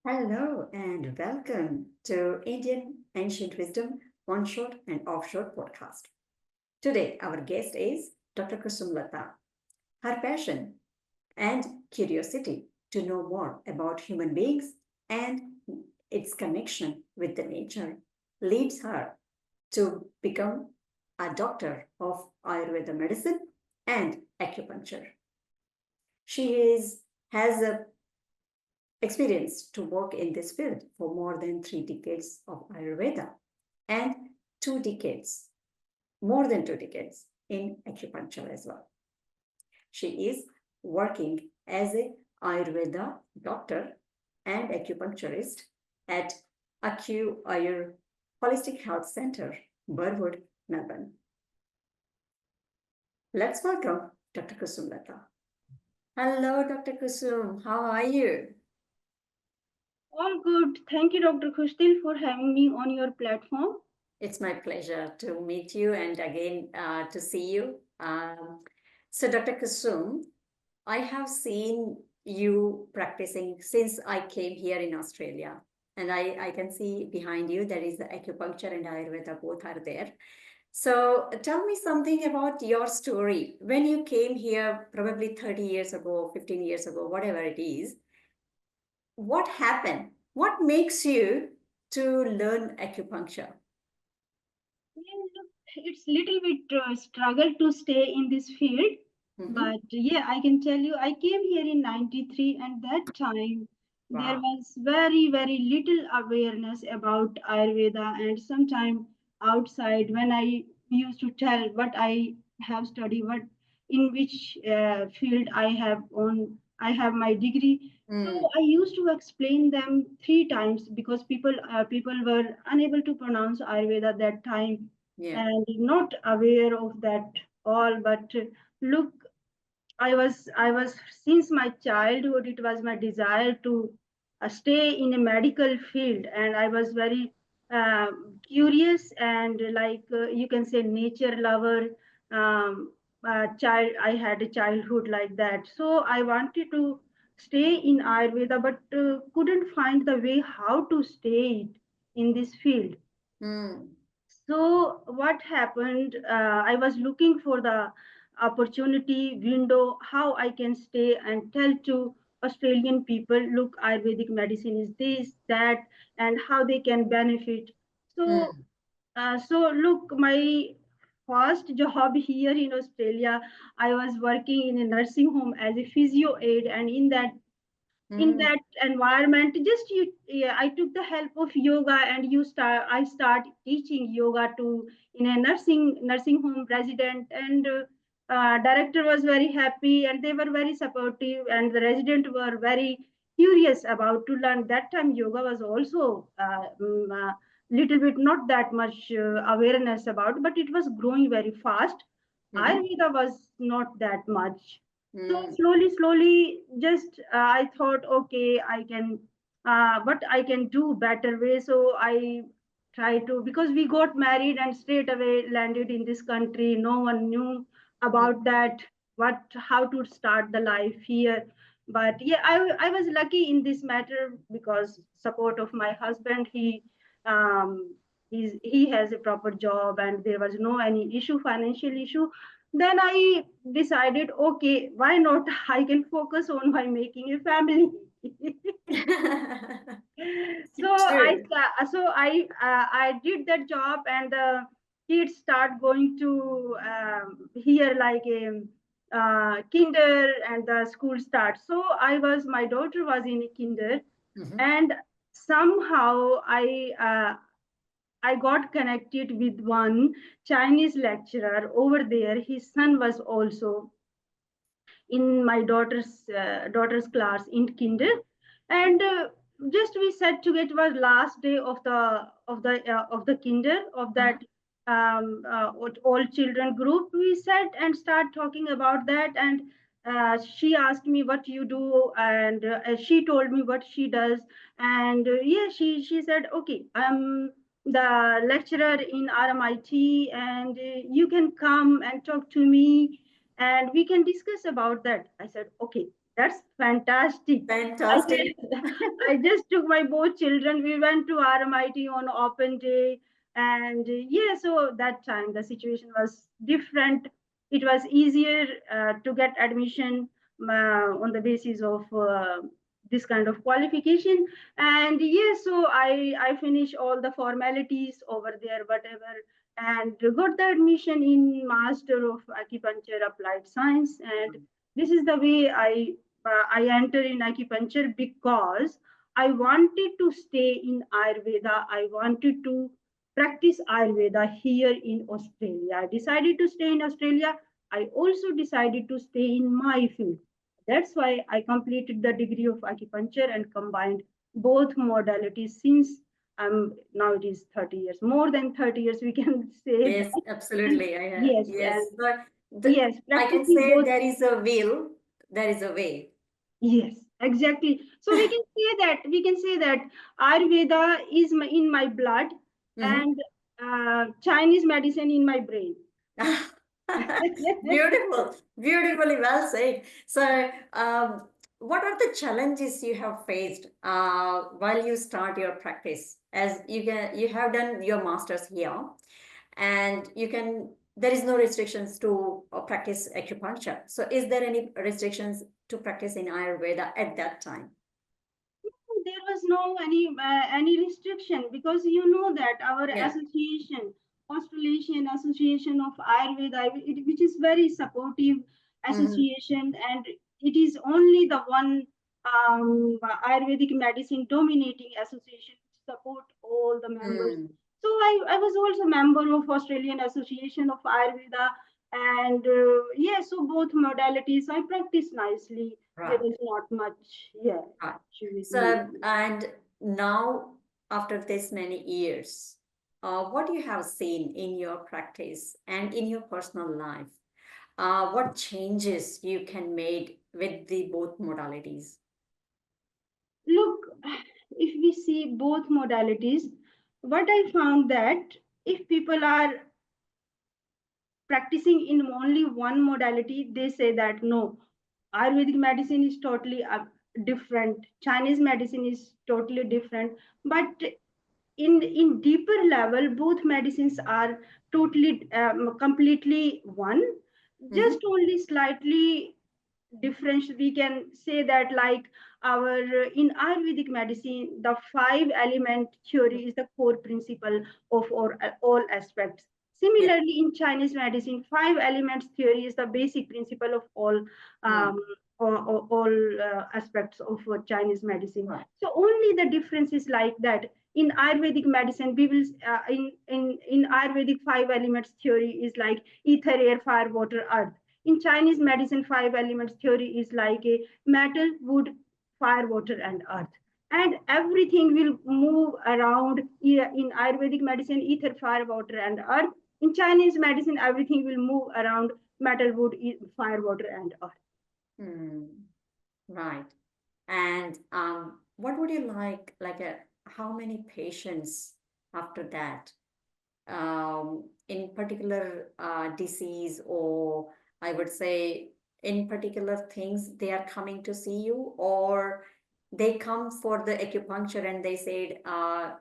Hello and welcome to Indian Ancient Wisdom Onshore and Offshore podcast. Today, our guest is Dr. Kusum Lata. Her passion and curiosity to know more about human beings and its connection with the nature leads her to become a doctor of Ayurveda medicine and acupuncture. She has a experience to work in this field for more than 3 decades of Ayurveda and 2 decades, more than 2 decades in acupuncture as well. She is working as a Ayurveda doctor and acupuncturist at AcuAyur Holistic Health Center, Burwood, Melbourne. Let's welcome Dr. Kusum Lata. Hello, Dr. Kusum. How are you? All good. Thank you, Dr. Khustil, for having me on your platform. It's my pleasure to meet you and again to see you. So, Dr. Kusum, I have seen you practicing since I came here in Australia. And I can see behind you there is the acupuncture and Ayurveda, both are there. So, tell me something about your story. When you came here, probably 30 years ago, 15 years ago, whatever it is, what happened? What makes you to learn acupuncture? Yeah, look, it's little bit struggle to stay in this field, Mm-hmm. but yeah, I can tell you, I came here in '93, and that time there Wow. was very little awareness about Ayurveda, and sometime outside when I used to tell what I have studied, what in which field I have my degree. So Mm, I used to explain them 3 times because people were unable to pronounce Ayurveda that time yeah. and not aware of that all. But look, I was since my childhood it was my desire to stay in a medical field, and I was very curious and like you can say nature lover. Child, I had a childhood like that, so I wanted to stay in Ayurveda, but couldn't find the way how to stay it in this field. Mm, So what happened? I was looking for the opportunity window, how I can stay and tell to Australian people, look, Ayurvedic medicine is this, that, and how they can benefit. So, mm, so look, my first job here in Australia, I was working in a nursing home as a physio aide, and in mm, that environment just you yeah, I took the help of yoga, and I start teaching yoga to in a nursing home resident, and director was very happy and they were very supportive, and the resident were very curious about to learn. That time yoga was also little bit not that much awareness about, but it was growing very fast. mm-hmm, Ayurveda was not that much. So mm, slowly, just I thought, okay, I can, what I can do better way. So I try to, because we got married and straight away landed in this country. No one knew mm, about that, how to start the life here. But yeah, I was lucky in this matter because support of my husband. Um, he has a proper job and there was no any issue, financial issue. Then I decided, okay, why not? I can focus on my making a family. so I True. so I did that job, and the kids start going to here like a kinder, and the school starts. So my daughter was in a kinder, Mm-hmm. and somehow I got connected with one Chinese lecturer over there. His son was also in my daughter's class in kinder, and just we sat together. It was last day of the kinder of Uh-huh. that all children group. We sat and start talking about that, and she asked me what you do, and she told me what she does, and yeah, she said, okay, I'm the lecturer in RMIT, and you can come and talk to me and we can discuss about that. I said, okay. That's fantastic. I Fantastic. just, I just took my both children. We went to RMIT on open day, and yeah, so that time the situation was different. It was easier to get admission on the basis of this kind of qualification, and yeah, so I finished all the formalities over there, whatever, and got the admission in Master of Acupuncture Applied Science, and this is the way I entered in acupuncture because I wanted to stay in Ayurveda. I wanted to practice Ayurveda here in Australia. I decided to stay in Australia. I also decided to stay in my field. That's why I completed the degree of acupuncture and combined both modalities since now it is 30 years, more than 30 years, we can say Yes, that. And absolutely. yes, Yes, and but yes, I can practicing say both. there is a will, there is a way. Yes, exactly. So we can say that Ayurveda is in my blood Mhm. and Chinese medicine in my brain. Beautiful, beautifully well said. So, what are the challenges you have faced while you start your practice? As you have done your masters here, and there is no restrictions to practice acupuncture. So, is there any restrictions to practice in Ayurveda at that time? There was no any restriction because you know that our Yeah. association, Australasian Association of Ayurveda, which is very supportive Mm-hmm. association, and it is only the one Ayurvedic medicine dominating association to support all the members. Mm, So I was also member of Australian Association of Ayurveda, and yeah, so both modalities I practice nicely. There right. is not much, yeah, Right. issue with me. So, and now, after this many years, what you have seen in your practice and in your personal life, what changes you can make with the both modalities? Look, if we see both modalities, what I found that if people are practicing in only one modality, they say that no, Ayurvedic medicine is totally different, Chinese medicine is totally different. But in deeper level, both medicines are totally completely one, Mm-hmm. just only slightly difference. We can say that like our in Ayurvedic medicine, the five element theory is the core principle of all aspects. Yeah. Similarly, in Chinese medicine, five elements theory is the basic principle of Mm. um, all aspects of Chinese medicine. Right. So only the difference is like that. In Ayurvedic medicine, we will in Ayurvedic five elements theory is like ether, air, fire, water, earth. In Chinese medicine, five elements theory is like a metal, wood, fire, water, and earth. And everything will move around in Ayurvedic medicine, ether, fire, water, and earth. In Chinese medicine, everything will move around metal, wood, fire, water, and earth. Mm. Right. And what would you how many patients after that? In particular disease, or I would say in particular things, they are coming to see you, or they come for the acupuncture and they said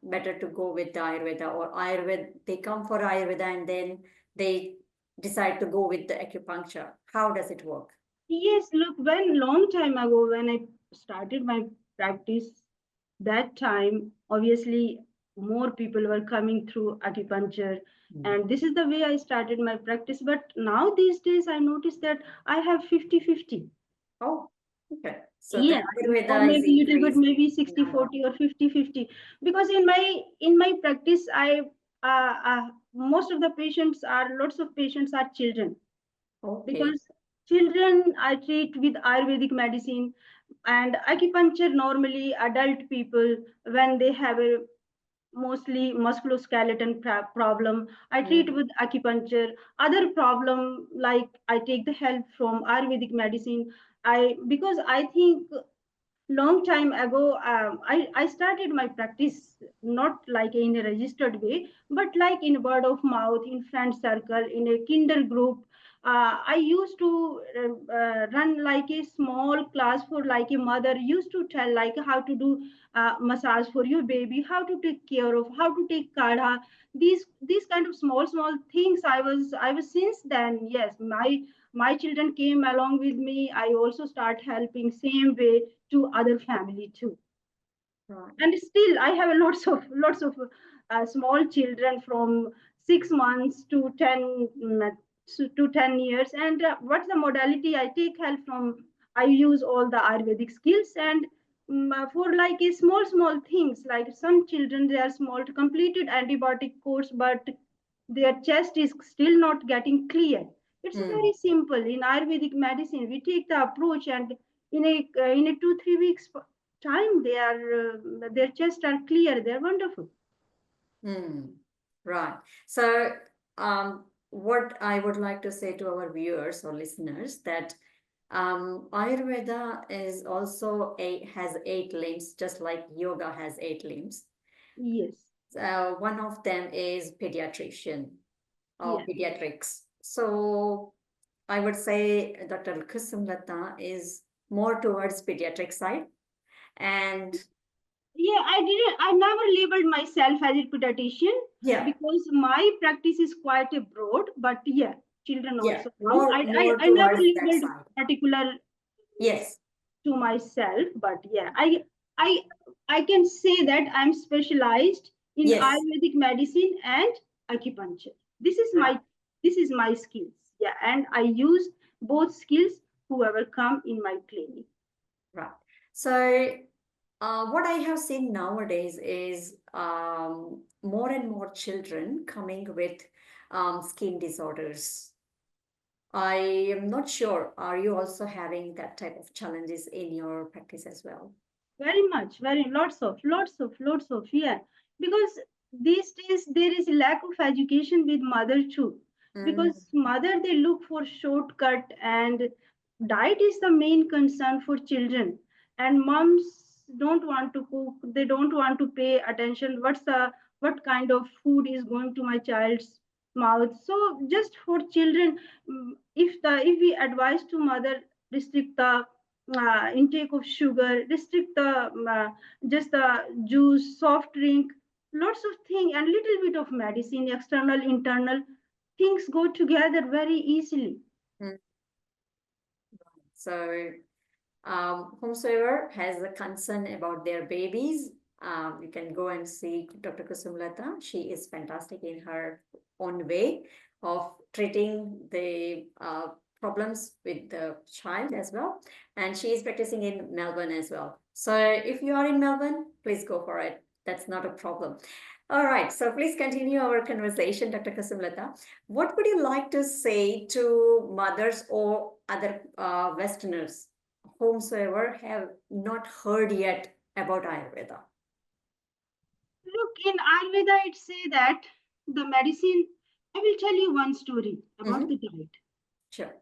better to go with the Ayurveda, or Ayurveda, they come for Ayurveda and then they decide to go with the acupuncture. How does it work? Yes, look, when long time ago when I started my practice, that time obviously more people were coming through acupuncture, Mm. and this is the way I started my practice. But now these days I noticed that I have 50-50. Oh, okay. So the Yeah, or Ayurveda is maybe little bit, increased maybe in sixty number. forty or 50-50. Because in my practice, I most of the patients are lots of patients are children, Okay. because children I treat with Ayurvedic medicine, and acupuncture normally adult people when they have a mostly musculoskeletal problem. I treat Mm. with acupuncture. Other problem like I take the help from Ayurvedic medicine. Because I think long time ago I started my practice not like in a registered way but like in word of mouth, in friend circle, in a kinder group. I used to run like a small class for like a mother used to tell like how to do massage for your baby, how to take care of, how to take kadha. These kind of small things. I was since then. Yes, my children came along with me. I also start helping same way to other family too. Right. And still I have lots of small children from 6 months to 10 years. And what's the modality I take help from? I use all the Ayurvedic skills. And for like a small things, like some children, they are small to completed antibiotic course, but their chest is still not getting clear. It's Hmm. very simple. In Ayurvedic medicine we take the approach, and in a 2 3 weeks time their chests are clear, they're wonderful. Hmm. Right. So, what I would like to say to our viewers or listeners that Ayurveda is also has 8 limbs, just like yoga has 8 limbs. Yes. One of them is pediatrician or Yes. pediatrics. So I would say Dr. Kusum Lata is more towards pediatric side. And Yeah, I never labeled myself as a pediatrician yeah, because my practice is quite a broad, but yeah, children yeah, also come. more more I never towards that labeled side. particular Yes, to myself, but yeah, I I can say that I'm specialized in yes, Ayurvedic medicine and acupuncture. This is right, my this is my skills. Yeah, and I use both skills whoever come in my clinic. right. So what I have seen nowadays is more and more children coming with skin disorders. I am not sure. Are you also having that type of challenges in your practice as well? Very much, very lots of yeah. Because these days there is a lack of education with mother too. Mm, Because mother they look for shortcut, and diet is the main concern for children. And moms don't want to cook, they don't want to pay attention. What kind of food is going to my child's mouth? So just for children, if we advise to mother, restrict the intake of sugar, restrict the just the juice, soft drink, lots of things, and little bit of medicine, external, internal things go together very easily. mm. So, whomsoever has a concern about their babies, you can go and see Dr. Kusum Lata. She is fantastic in her own way of treating the problems with the child as well. And she is practicing in Melbourne as well. So if you are in Melbourne, please go for it. That's not a problem. All right, so please continue our conversation, Dr. Kusum Lata. What would you like to say to mothers or other Westerners, whomsoever have not heard yet about Ayurveda? Look, in Ayurveda, it say that the medicine. I will tell you one story about Mm-hmm. the diet. Sure.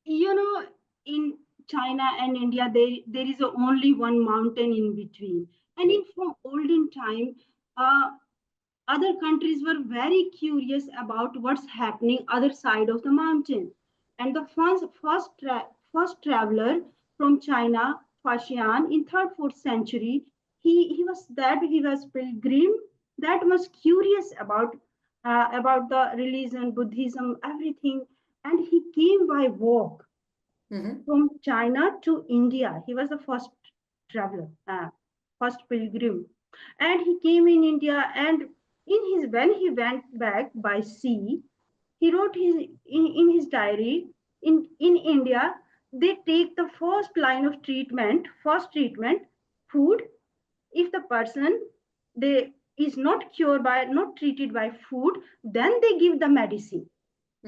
You know, in China and India, there is only one mountain in between, and Yeah. in from olden time. Uh, Other countries were very curious about what's happening other side of the mountain. And the first traveler from China, Fashian, in 3rd 4th century, he was pilgrim that was curious about the religion, Buddhism, everything, and he came by walk Mm-hmm. from China to India. He was the first traveler, first pilgrim, and he came in India. And when he went back by sea, he wrote in his diary. In India, they take the first treatment, food. If the person they is not treated by food, then they give the medicine.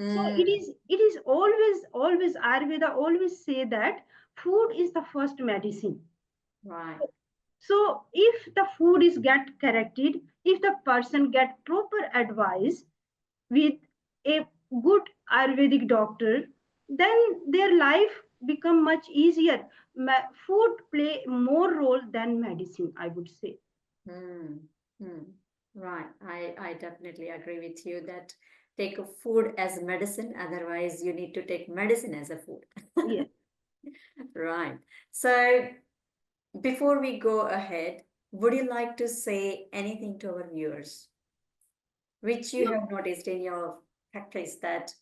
So it Mm, is it is always Ayurveda always say that food is the first medicine. right. So if the food is get corrected, if the person get proper advice with a good Ayurvedic doctor, then their life become much easier. Food play more role than medicine, I would say. Mm, mm. Right. I definitely agree with you that take food as medicine, otherwise you need to take medicine as a food. Yes. Right. So before we go ahead, would you like to say anything to our viewers, which you No, have noticed in your practice, that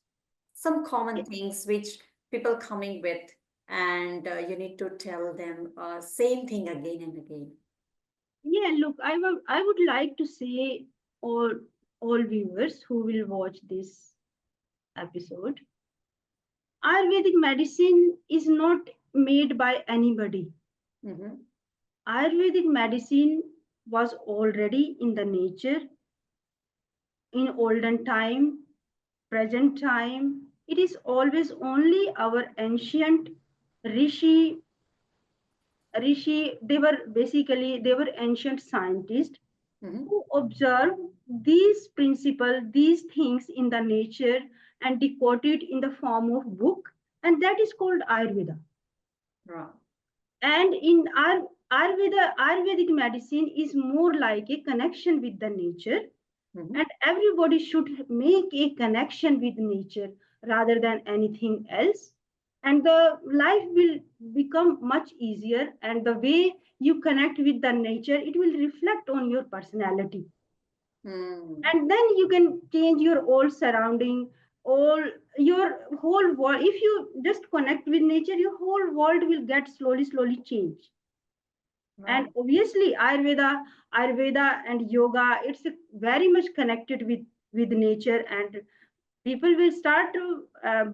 some common things which people coming with, and you need to tell them same thing again and again. yeah, look, I would like to say all all viewers who will watch this episode, Ayurvedic medicine is not made by anybody. Mm-hmm. Ayurvedic medicine was already in the nature in olden time, present time. It is always only our ancient rishi they were ancient scientists Mm-hmm. who observe these principles, these things in the nature and decoded in the form of book, and that is called Ayurveda. Right. And in our Ayurvedic medicine is more like a connection with the nature, Mm-hmm. and everybody should make a connection with nature rather than anything else. And the life will become much easier, and the way you connect with the nature, it will reflect on your personality, Mm. and then you can change your whole surrounding, all your whole world. If you just connect with nature, your whole world will get slowly change. And Right. obviously ayurveda and yoga, it's very much connected with nature, and people will start to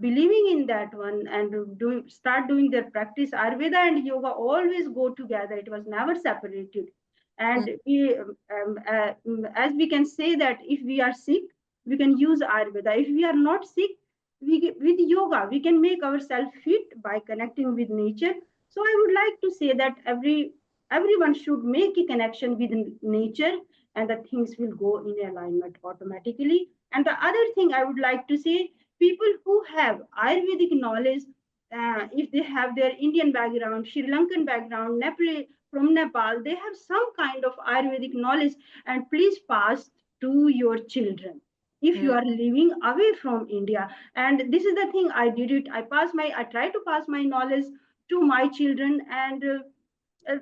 believing in that one and start doing their practice. Ayurveda and yoga always go together, it was never separated. And Mm. as we can say that if we are sick, we can use Ayurveda. If we are not sick, with yoga we can make ourselves fit by connecting with nature. So I would like to say that everyone should make a connection with nature, and the things will go in alignment automatically. And the other thing I would like to say, people who have Ayurvedic knowledge, if they have their Indian background, Sri Lankan background, Nepal, from Nepal, they have some kind of Ayurvedic knowledge, and please pass to your children. If you Mm. are living away from India, and this is the thing I did it, I try to pass my knowledge to my children, and uh,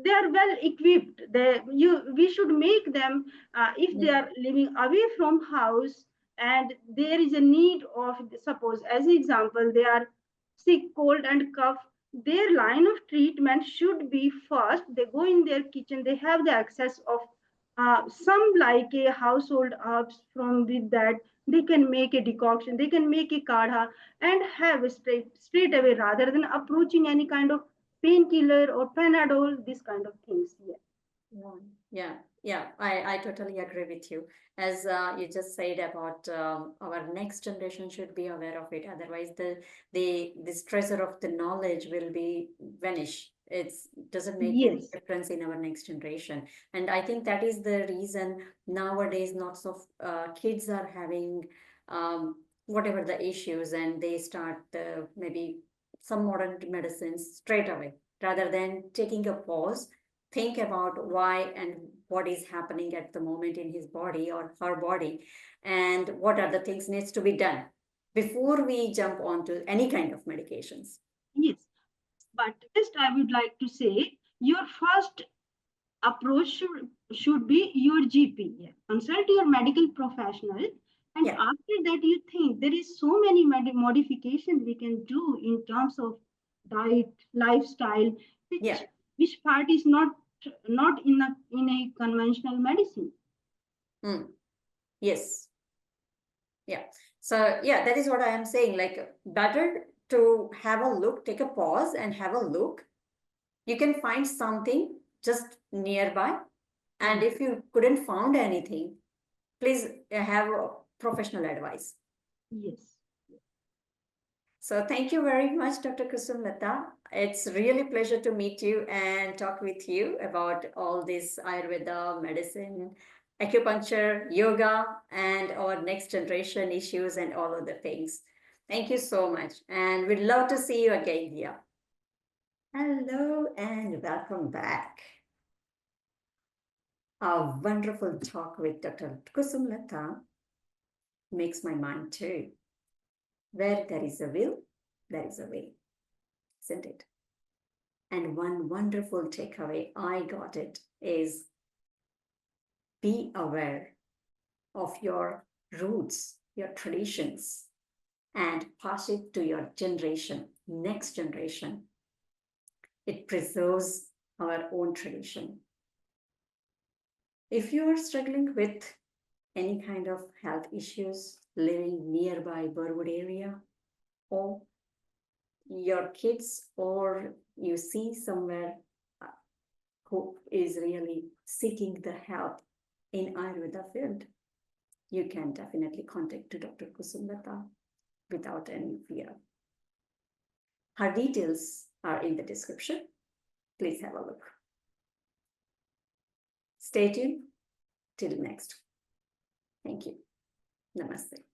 they are well equipped. We should make them, if they Mm. are living away from house and there is a need of, suppose as an example, they are sick, cold and cough, their line of treatment should be first they go in their kitchen, they have the access of some like a household herbs. From with that they can make a decoction, they can make a kadha and have a straight away, rather than approaching any kind of painkiller or Panadol, these kind of things. Yeah. Yeah, yeah, yeah. I totally agree with you. As you just said about our next generation should be aware of it. Otherwise, this treasure of the knowledge will be vanish. It's doesn't make any Yes. difference in our next generation. And I think that is the reason nowadays lots of kids are having whatever the issues, and they start maybe some modern medicines straight away rather than taking a pause, think about why and what is happening at the moment in his body or her body, and what are the things needs to be done before we jump onto any kind of medications. Yes. But just I would like to say your first approach should be your GP. Yeah. Consult your medical professional. And Yeah, after that, you think there is so many modifications we can do in terms of diet, lifestyle, yeah. which part is not in a conventional medicine. Mm, yes, yeah. So yeah, that is what I am saying, like better to have a look, take a pause and have a look. You can find something just nearby, and Mhm. if you couldn't found anything, please have a professional advice. Yes. So thank you very much, Dr. Kusum Lata. It's really pleasure to meet you and talk with you about all this Ayurveda, medicine, acupuncture, yoga, and our next generation issues and all of the things. Thank you so much. And we'd love to see you again here. Hello and welcome back. A wonderful talk with Dr. Kusum Lata. makes my mind too. Where there is a will, there is a way, isn't it? And one wonderful takeaway I got it is be aware of your roots, your traditions, and pass it to your generation, next generation. It preserves our own tradition. If you are struggling with any kind of health issues living nearby Burwood area, or your kids, or you see somewhere who is really seeking the help in Ayurveda field, you can definitely contact to Dr. Kusum Lata without any fear. Her details are in the description. Please have a look. Stay tuned till next. Thank you. Namaste.